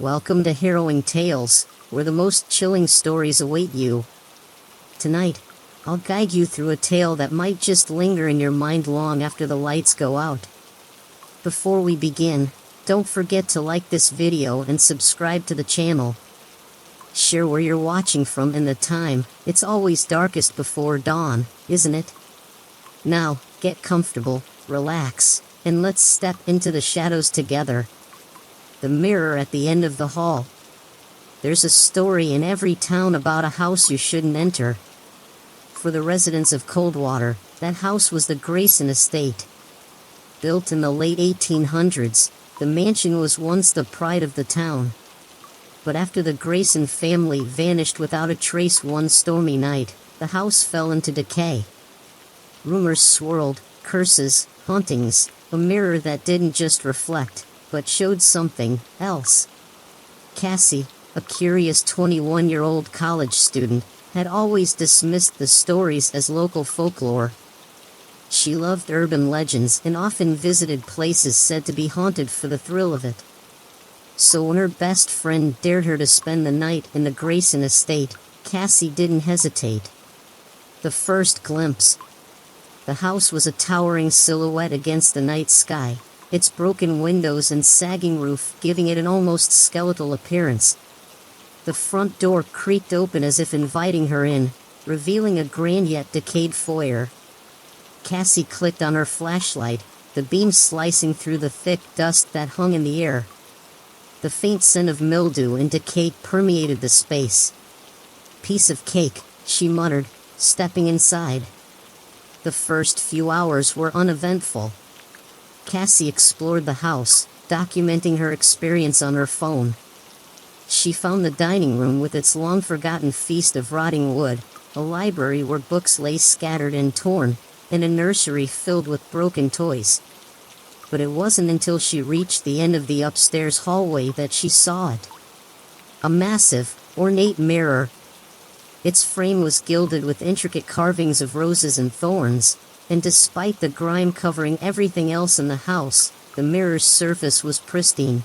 Welcome to Harrowing Tales, where the most chilling stories await you. Tonight, I'll guide you through a tale that might just linger in your mind long after the lights go out. Before we begin, don't forget to like this video and subscribe to the channel. Share where you're watching from and the time. It's always darkest before dawn, isn't it? Now, get comfortable, relax, and let's step into the shadows together. The mirror at the end of the hall. There's a story in every town about a house you shouldn't enter. For the residents of Coldwater, that house was the Grayson estate. Built in the late 1800s, the mansion was once the pride of the town. But after the Grayson family vanished without a trace one stormy night, the house fell into decay. Rumors swirled, curses, hauntings, a mirror that didn't just reflect, but showed something else. Cassie, a curious 21-year-old college student, had always dismissed the stories as local folklore. She loved urban legends and often visited places said to be haunted for the thrill of it. So when her best friend dared her to spend the night in the Grayson estate, Cassie didn't hesitate. The first glimpse. The house was a towering silhouette against the night sky, its broken windows and sagging roof giving it an almost skeletal appearance. The front door creaked open as if inviting her in, revealing a grand yet decayed foyer. Cassie clicked on her flashlight, the beam slicing through the thick dust that hung in the air. The faint scent of mildew and decay permeated the space. "Piece of cake," she muttered, stepping inside. The first few hours were uneventful. Cassie explored the house, documenting her experience on her phone. She found the dining room with its long-forgotten feast of rotting wood, a library where books lay scattered and torn, and a nursery filled with broken toys. But it wasn't until she reached the end of the upstairs hallway that she saw it. A massive, ornate mirror. Its frame was gilded with intricate carvings of roses and thorns, and despite the grime covering everything else in the house, the mirror's surface was pristine.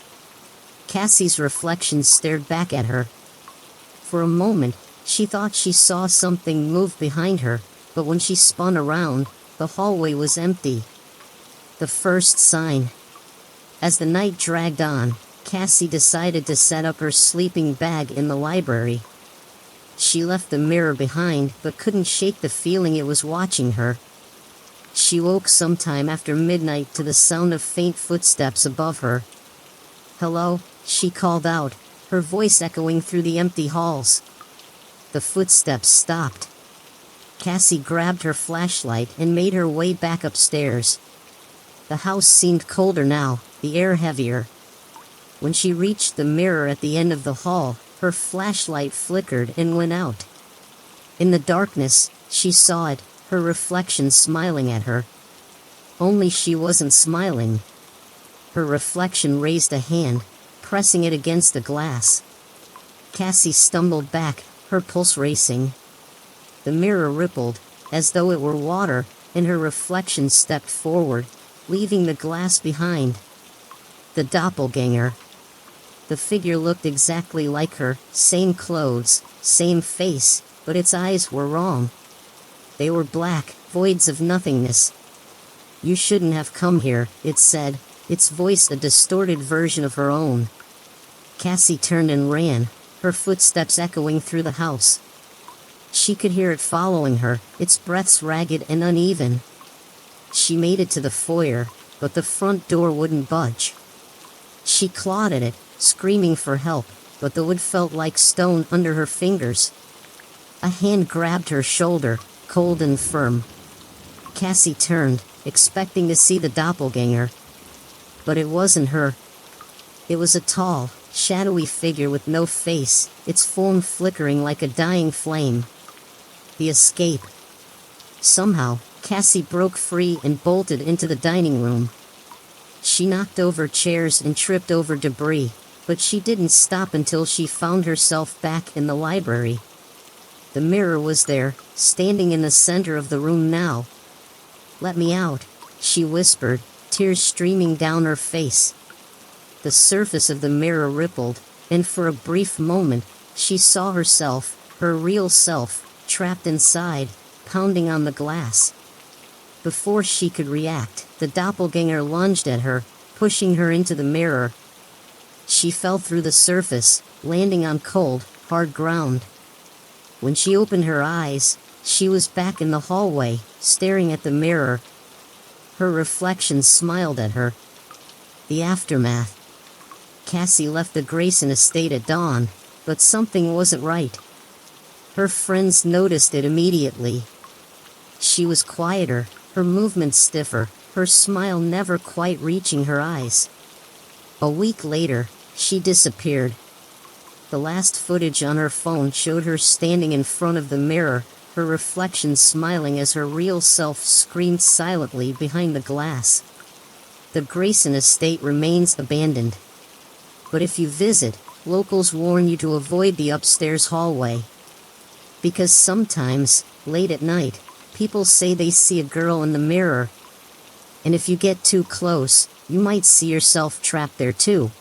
Cassie's reflection stared back at her. For a moment, she thought she saw something move behind her, but when she spun around, the hallway was empty. The first sign. As the night dragged on, Cassie decided to set up her sleeping bag in the library. She left the mirror behind but couldn't shake the feeling it was watching her. She woke sometime after midnight to the sound of faint footsteps above her. "Hello," she called out, her voice echoing through the empty halls. The footsteps stopped. Cassie grabbed her flashlight and made her way back upstairs. The house seemed colder now, the air heavier. When she reached the mirror at the end of the hall, her flashlight flickered and went out. In the darkness, she saw it, her reflection smiling at her. Only she wasn't smiling. Her reflection raised a hand, pressing it against the glass. Cassie stumbled back, her pulse racing. The mirror rippled, as though it were water, and her reflection stepped forward, leaving the glass behind. The doppelganger. The figure looked exactly like her, same clothes, same face, but its eyes were wrong. They were black, voids of nothingness. "You shouldn't have come here," it said, its voice a distorted version of her own. Cassie turned and ran, her footsteps echoing through the house. She could hear it following her, its breaths ragged and uneven. She made it to the foyer, but the front door wouldn't budge. She clawed at it, screaming for help, but the wood felt like stone under her fingers. A hand grabbed her shoulder, cold and firm. Cassie turned, expecting to see the doppelganger. But it wasn't her. It was a tall, shadowy figure with no face, its form flickering like a dying flame. The escape. Somehow, Cassie broke free and bolted into the dining room. She knocked over chairs and tripped over debris, but she didn't stop until she found herself back in the library. The mirror was there, standing in the center of the room now. "Let me out," she whispered, tears streaming down her face. The surface of the mirror rippled, And for a brief moment, she saw herself, her real self, trapped inside, pounding on the glass. Before she could react, the doppelganger lunged at her, pushing her into the mirror. She fell through the surface, landing on cold, hard ground. When she opened her eyes, she was back in the hallway, staring at the mirror. Her reflection smiled at her. The aftermath. Cassie left the Grayson estate at dawn, but something wasn't right. Her friends noticed it immediately. She was quieter, her movements stiffer, her smile never quite reaching her eyes. A week later, she disappeared. The last footage on her phone showed her standing in front of the mirror, her reflection smiling as her real self screamed silently behind the glass. The Grayson estate remains abandoned. But if you visit, locals warn you to avoid the upstairs hallway. Because sometimes, late at night, people say they see a girl in the mirror. And if you get too close, you might see yourself trapped there too.